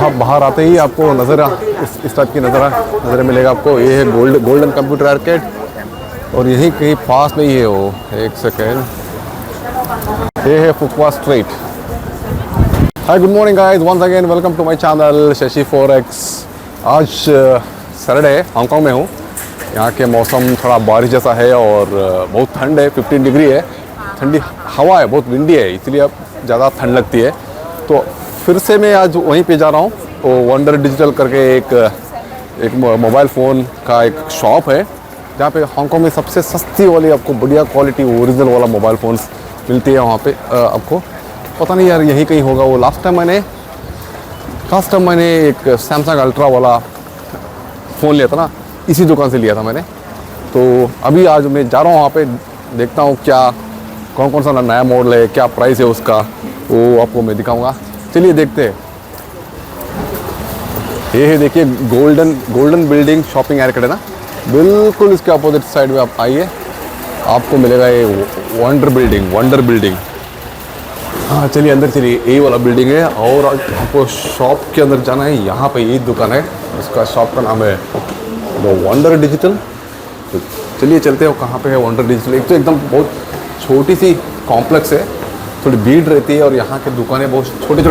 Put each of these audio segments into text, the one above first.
यहाँ बाहर आते ही आपको इस टाइप की नज़र मिलेगा आपको। ये है गोल्डन कंप्यूटर आर्केड और यहीं कहीं पास में ही है वो। एक सेकेंड, ये है फुकवा street. Hi, good morning guys, once again welcome to my channel Shashi forex. आज सैटरडे है, हांगकांग में हूँ। यहाँ के मौसम थोड़ा बारिश जैसा है और बहुत ठंड है, 15 डिग्री है, ठंडी हवा है, बहुत विंडी है, इसलिए अब ज़्यादा ठंड लगती है। तो फिर से मैं आज वहीं पे जा रहा हूँ। वो वंडर डिजिटल करके एक मोबाइल फ़ोन का एक शॉप है, जहाँ पे हांगकांग में सबसे सस्ती वाली आपको बढ़िया क्वालिटी ओरिजिनल वाला मोबाइल फ़ोन्स मिलती है। वहाँ पे आपको पता नहीं यार, यहीं कहीं होगा वो। लास्ट टाइम मैंने एक सैमसंग अल्ट्रा वाला फ़ोन लिया था ना, इसी दुकान से लिया था मैंने। तो अभी आज मैं जा रहा हूँ वहाँ पे, देखता हूँ क्या कौन सा नया मॉडल है, क्या प्राइस है उसका, वो आपको मैं दिखाऊंगा। चलिए देखते हैं। ये है देखिए, गोल्डन बिल्डिंग शॉपिंग आर्केड है ना, बिल्कुल इसके अपोजिट साइड में आप आइए, आपको मिलेगा ये वंडर बिल्डिंग। हाँ चलिए अंदर चलिए, यही वाला बिल्डिंग है। और आपको शॉप के अंदर जाना है, यहाँ पे यही दुकान है, उसका शॉप का नाम है वंडर डिजिटल। तो चलिए चलते हो, कहाँ पे है वंडर डिजिटल। एक तो एकदम बहुत छोटी सी कॉम्प्लेक्स है, थोड़ी भीड़ रहती है और यहाँ के दुकानें बहुत छोटे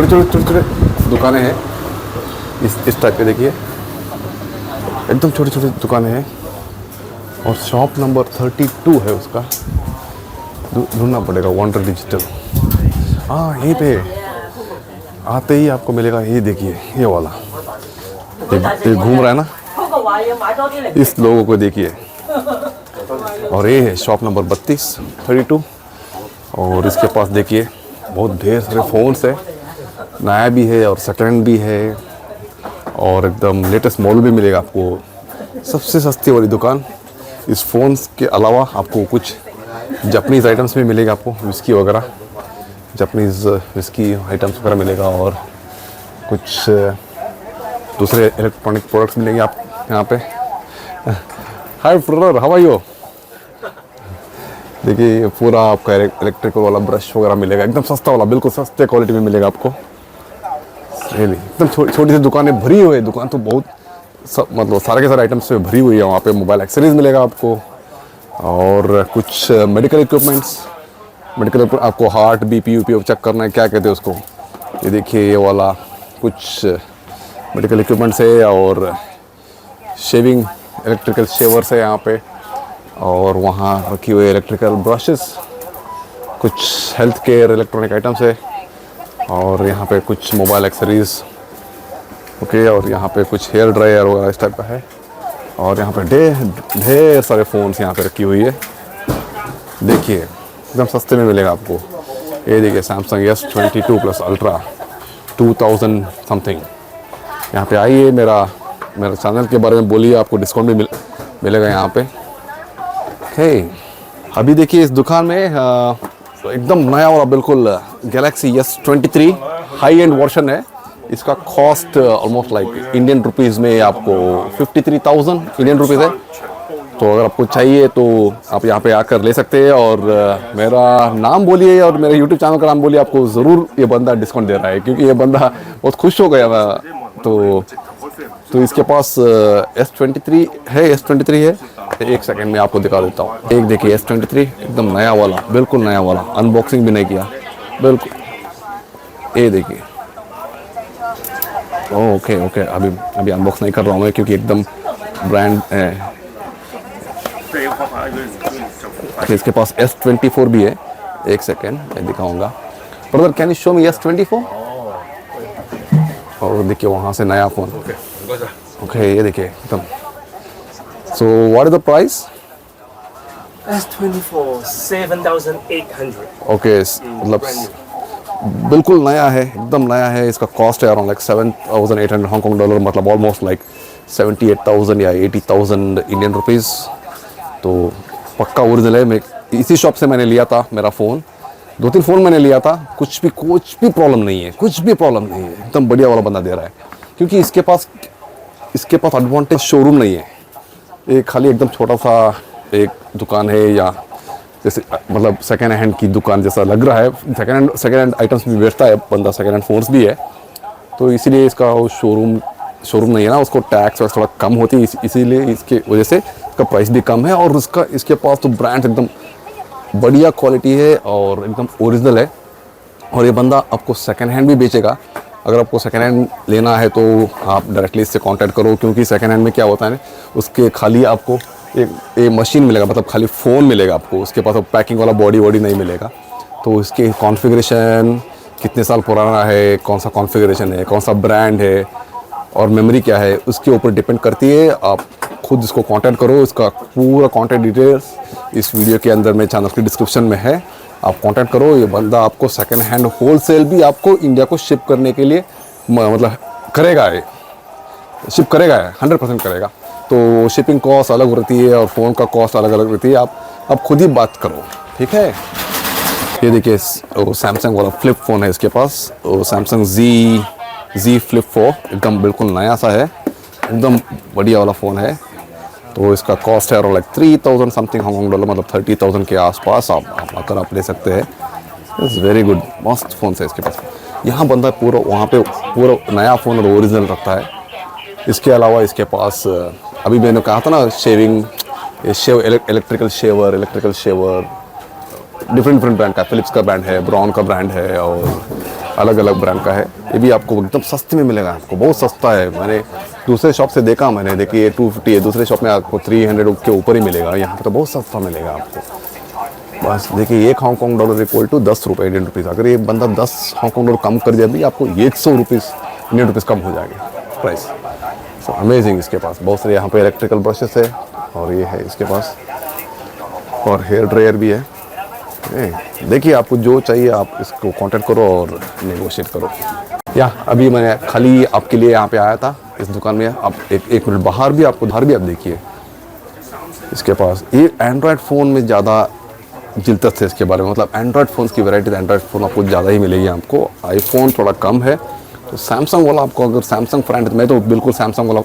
दुकानें हैं। इस टाइप के देखिए, एकदम छोटी दुकानें हैं। और शॉप नंबर 32 है उसका, ढूंढना पड़ेगा वंडर डिजिटल। हाँ यहीं पे आते ही आपको मिलेगा। ये देखिए, ये वाला ये घूम रहा है ना, इस लोगों को देखिए। और ये है शॉप नंबर 32। और इसके पास देखिए बहुत ढेर सारे फ़ोन्स है, नया भी है और सेकेंड भी है, और एकदम लेटेस्ट मॉडल भी मिलेगा आपको। सबसे सस्ती वाली दुकान। इस फ़ोन्स के अलावा आपको कुछ जापानीज़ आइटम्स भी मिलेगा, आपको विस्की वगैरह, जापानीज़ विस्की आइटम्स वगैरह मिलेगा, और कुछ दूसरे इलेक्ट्रॉनिक प्रोडक्ट्स मिलेंगे आप यहाँ पे। Hi brother, how are you? देखिए पूरा आपका इलेक्ट्रिकल वाला ब्रश वगैरह मिलेगा, एकदम सस्ता वाला, बिल्कुल सस्ते क्वालिटी में मिलेगा आपको। एकदम छोटी सी दुकानें भरी हुई है, दुकान तो बहुत मतलब सारे के सारे आइटम्स से भरी हुई है। वहाँ पे मोबाइल एक्सेसरीज मिलेगा आपको, और कुछ मेडिकल इक्विपमेंट्स, आपको हार्ट बीपी चेक करना है, क्या कहते हैं उसको। ये देखिए, ये वाला कुछ मेडिकल इक्विपमेंट्स है, और शेविंग इलेक्ट्रिकल शेवर्स है यहाँ पे, और वहाँ रखी हुई इलेक्ट्रिकल ब्रशेस, कुछ हेल्थ केयर इलेक्ट्रॉनिक आइटम्स है, और यहाँ पे कुछ मोबाइल एक्सेसरीज, ओके। और यहाँ पे कुछ हेयर ड्रायर वगैरह इस टाइप का है, और यहाँ पे ढेर सारे फ़ोन्स यहाँ पे रखी हुई है। देखिए एकदम सस्ते में मिलेगा आपको। ये देखिए Samsung S22 plus ultra 2000 something. यहाँ पे आइए, मेरा चैनल के बारे में बोलिए, आपको डिस्काउंट भी मिलेगा यहाँ पे। अभी देखिए इस दुकान में एकदम नया वाला बिल्कुल Galaxy S23 high and version है। इसका cost almost like Indian rupees में आपको 53,000 इंडियन रुपीज़ है। तो अगर आपको चाहिए तो आप यहाँ पे आकर ले सकते हैं। और मेरा नाम बोलिए और मेरे YouTube चैनल का नाम बोलिए, आपको ज़रूर ये बंदा डिस्काउंट दे रहा है, क्योंकि ये बंदा बहुत खुश हो गया। तो इसके पास S23 है। एक सेकंड में आपको दिखा देता हूँ। एक देखिए S23 एकदम नया वाला, बिल्कुल नया वाला, अनबॉक्सिंग भी नहीं किया, बिल्कुल। ये देखिए, ओके अभी अनबॉक्स नहीं कर रहा हूँ मैं, क्योंकि एकदम ब्रांड है। इसके पास S24 भी है। एक सेकेंड मैं दिखाऊंगा। Brother can you show me S24? और देखिए वहाँ से नया फ़ोन। ओके ये देखिए एकदम। So what is the price? S24 7,800. Okay, मतलब बिल्कुल नया है, एकदम नया है। इसका कॉस्ट है अराउंड लाइक 7,800 हांगकांग डॉलर, मतलब ऑलमोस्ट लाइक 78,000 या 80,000 इंडियन रुपीज़। तो पक्का ओरिजिनल है। मैं इसी शॉप से मैंने लिया था मेरा फ़ोन। 2-3 फ़ोन मैंने लिया था, कुछ भी प्रॉब्लम नहीं है, एकदम बढ़िया वाला बंदा दे रहा है। क्योंकि इसके पास एडवांटेज शोरूम नहीं है, ये खाली एकदम छोटा सा एक दुकान है, या जैसे मतलब सेकेंड हैंड की दुकान जैसा लग रहा है। सेकेंड हैंड आइटम्स भी बेचता है बंदा, सेकेंड हैंड फ़ोन्स भी है। तो इसीलिए इसका वो शोरूम नहीं है ना, उसको टैक्स वैक्स थोड़ा कम होती है, इसीलिए इसके वजह से इसका प्राइस भी कम है। और इसके पास तो ब्रांड एकदम बढ़िया क्वालिटी है और एकदम ओरिजिनल है। और ये बंदा आपको सेकंड हैंड भी बेचेगा। अगर आपको सेकंड हैंड लेना है तो आप डायरेक्टली इससे कांटेक्ट करो, क्योंकि सेकंड हैंड में क्या होता है ना, उसके खाली आपको एक मशीन मिलेगा, मतलब खाली फ़ोन मिलेगा आपको, उसके पास पैकिंग वाला बॉडी नहीं मिलेगा। तो इसके कॉन्फ़िगरेशन कितने साल पुराना है, कौन सा कॉन्फ़िगरेशन है, कौन सा ब्रांड है और मेमोरी क्या है, उसके ऊपर डिपेंड करती है। आप खुद इसको कांटेक्ट करो। इसका पूरा कांटेक्ट डिटेल्स इस वीडियो के अंदर मेरे चैनल की डिस्क्रिप्शन में है, आप कांटेक्ट करो। ये बंदा आपको सेकंड हैंड होलसेल भी आपको इंडिया को शिप करने के लिए मतलब करेगा, ये शिप करेगा, 100% करेगा। तो शिपिंग कॉस्ट अलग रहती है और फ़ोन का कॉस्ट अलग अलग रहती है। आप खुद ही बात करो, ठीक है। ये देखिए वो सैमसंग वाला फ्लिप फ़ोन है इसके पास, वो सैमसंग Z Flip 4, एकदम बिल्कुल नया सा है, एकदम बढ़िया वाला फ़ोन है। तो इसका कॉस्ट है और लाइक 3000 समथिंग हांगकांग डॉलर, मतलब 30,000 के आसपास आप आकर आप ले सकते हैं। इट्स वेरी गुड, मस्त फ़ोन है इसके पास। यहाँ बंदा पूरा वहाँ पे पूरा नया फ़ोन और ओरिजिनल रखता है। इसके अलावा इसके पास अभी मैंने कहा था ना इलेक्ट्रिकल शेवर डिफरेंट ब्रांड का, फिलिप्स का ब्रांड है, ब्राउन का ब्रांड है और अलग अलग ब्रांड का है। ये भी आपको एकदम सस्ते में मिलेगा, आपको बहुत सस्ता है। मैंने दूसरे शॉप से देखा, मैंने देखी ये 250 है, दूसरे शॉप में आपको 300 के ऊपर ही मिलेगा, यहाँ पर तो बहुत सस्ता मिलेगा आपको। बस देखिए, 1 हांगकांग डॉलर इक्वल टू 10 रुपये इंडियन रुपीज़। अगर ये बंदा 10 हांगकांग डॉलर कम कर दिया भी, आपको 100 रुपीज़ इंडियन रुपीज़ कम हो जाएगा प्राइस। So amazing. इसके पास बहुत सारे यहाँ पे इलेक्ट्रिकल ब्रशेस है और ये है इसके पास, और हेयर ड्रायर भी है। देखिए, आपको जो चाहिए आप इसको कांटेक्ट करो और नेगोशिएट करो। या अभी मैं खाली आपके लिए यहाँ पे आया था इस दुकान में। आप एक मिनट बाहर भी आप देखिए इसके पास। ये एंड्रॉयड फ़ोन में ज़्यादा दिलचस्प है इसके बारे में, मतलब एंड्रॉयड फ़ोन की वैरायटी, एंड्रॉयड फ़ोन आपको ज़्यादा ही मिलेगी। आपको आईफोन थोड़ा कम है। तो सैमसंग वाला आपको, अगर सैमसंग फ्रेंड, मैं तो बिल्कुल सैमसंग वाला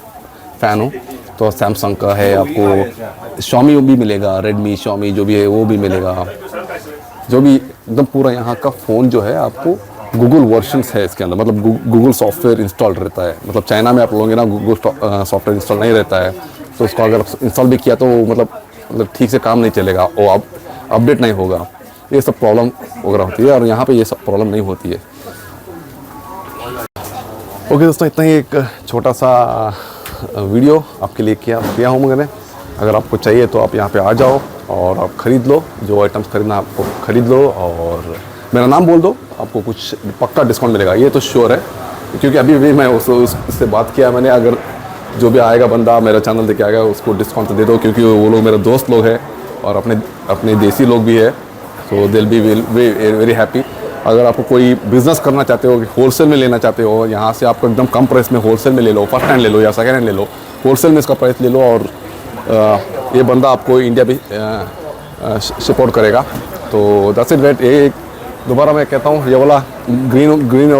फ़ैन हूँ, तो सैमसंग का है। आपको शॉमी भी मिलेगा, रेडमी शॉमी जो भी है वो भी मिलेगा। जो भी एकदम पूरा यहाँ का फ़ोन जो है आपको गूगल वर्जन्स है इसके अंदर, मतलब गूगल सॉफ्टवेयर इंस्टॉल रहता है। मतलब चाइना में आप लोगों ना गूगल सॉफ्टवेयर इंस्टॉल नहीं रहता है, तो उसको अगर इंस्टॉल भी किया तो मतलब ठीक से काम नहीं चलेगा, वो अब अपडेट नहीं होगा। ये सब प्रॉब्लम वगैरह होती है और यहाँ पे ये सब प्रॉब्लम नहीं होती है। ओके दोस्तों, इतना ही एक छोटा सा वीडियो आपके लिए किया हूँ मैंने। अगर आपको चाहिए तो आप यहाँ पे आ जाओ और आप ख़रीद लो, जो आइटम्स खरीदना आपको ख़रीद लो और मेरा नाम बोल दो, आपको कुछ पक्का डिस्काउंट मिलेगा, ये तो श्योर है। क्योंकि अभी भी मैं उससे बात किया मैंने, अगर जो भी आएगा बंदा मेरा चैनल देख के आएगा उसको डिस्काउंट तो दे दो, क्योंकि वो लोग मेरे दोस्त लोग हैं और अपने देसी लोग भी है। सो दिल बी वेरी हैप्पी। अगर आपको कोई बिज़नेस करना चाहते हो, होलसेल में लेना चाहते हो, यहाँ से आपको एकदम कम प्राइस में होलसेल में ले लो, फर्स्ट हैंड ले लो या सेकेंड हैंड ले लो, होलसेल में इसका प्राइस ले लो और ये बंदा आपको इंडिया भी सपोर्ट करेगा। तो दैट्स इट। वेट, ये दोबारा मैं कहता हूँ, ये वाला ग्रीन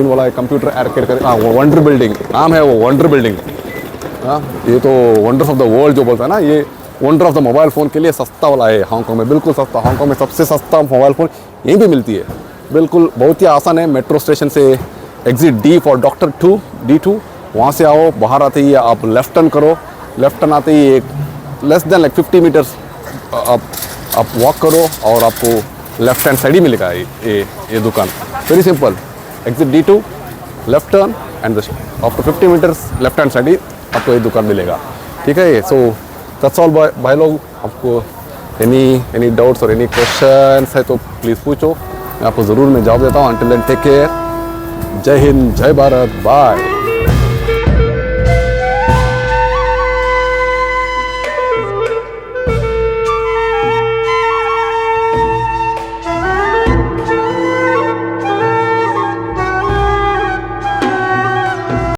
वाला कंप्यूटर आर्केड कर, वंडर बिल्डिंग नाम है, वो वंडर बिल्डिंग। हाँ, ये तो वंडर्स ऑफ द वर्ल्ड जो बोलता है ना, ये wonder of the mobile phone के लिए सस्ता वाला है हांगकांग में, बिल्कुल सस्ता। हांगकांग में सबसे सस्ता मोबाइल फ़ोन यहीं पे मिलती है, बिल्कुल बहुत ही आसान है। मेट्रो स्टेशन से exit D for doctor D2, वहाँ से आओ, बाहर आते ही आप लेफ्ट टर्न करो, लेफ्ट टर्न आते ही एक लेस देन लाइक 50 मीटर्स आप वॉक करो और आपको लेफ्ट हैंड साइड ही मिलेगा ये दुकान। Very simple, exit D2, left turn and after 50 meters left hand side ही आपको ये दुकान मिलेगा, ठीक है। ये सो दैट्स ऑल भाई लोग। आपको एनी डाउट्स और एनी क्वेश्चंस है तो प्लीज़ पूछो, मैं आपको ज़रूर मैं जवाब देता हूँ। अंटिल देन टेक केयर, जय हिंद, जय भारत, बाय।